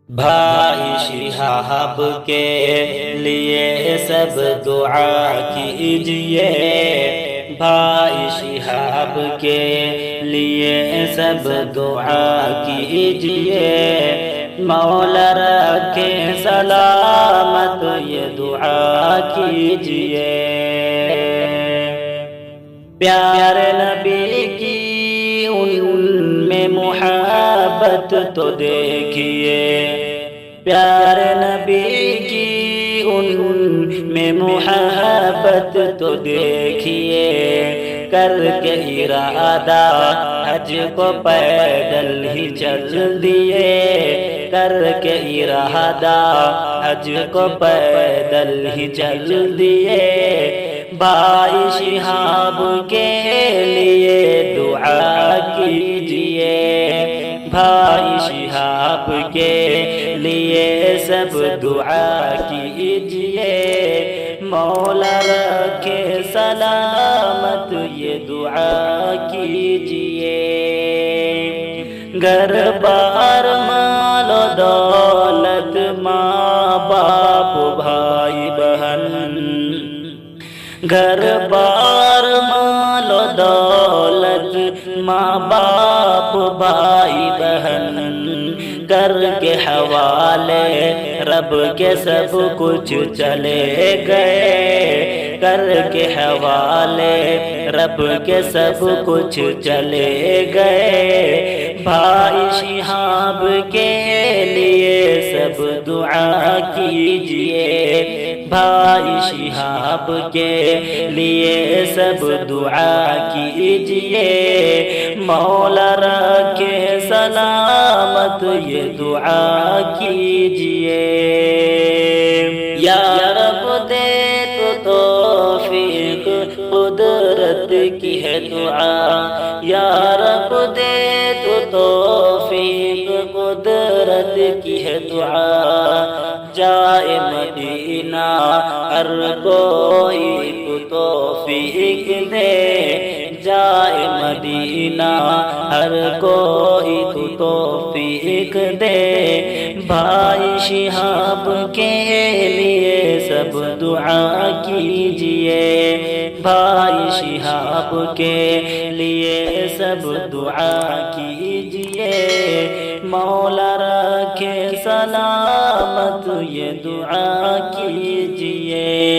بھائی شہاب کے لیے سب دعا کیجئے، بھائی شہاب کے لیے سب دعا کیجئے، مولا رکھے سلامت یہ دعا کیجئے۔ پیارے نبی کی ان میں محبت تو دیکھیے، پیارے نبی کی ان میں محبت تو دیکھیے، کر کے ارادہ حج کو پیدل ہی چل دیے، کر کے ارادہ حج کو پیدل ہی چل دیے، بھائی شہاب کے لیے دعا کیجئے، بھائی شہاب کے لیے سب دعا کیجئے، مولا رکھے سلامت یہ دعا کیجئے۔ گھر بار مال و دولت، ماں باپ بھائی بہن، گھر بار مال و دولت، ماں باپ بھائی بہن، کر کے حوالے رب کے سب کچھ چلے گئے، کر کے حوالے رب کے سب کچھ چلے گئے، بھائی شہاب کے لیے سب دعا کیجئے، بھائی شہاب کے لیے سب دعا کیجئے، مولا رکھے سلامت یہ دعا کیجئے۔ یا رب دے تو توفیق قدرت کی ہے دعا، یا رب دے تو توفیق قدرت کی ہے دعا، جائے مدینہ ہر کوئی تو توفیق دے، جائے مدینہ ہر کوئی تو توفیق دے، بھائی شہاب کے لیے سب دعا کیجئے، بھائی شہاب کے لیے سب دعا کیجئے، مولا رکھے سلامت یہ دعا کیجئے۔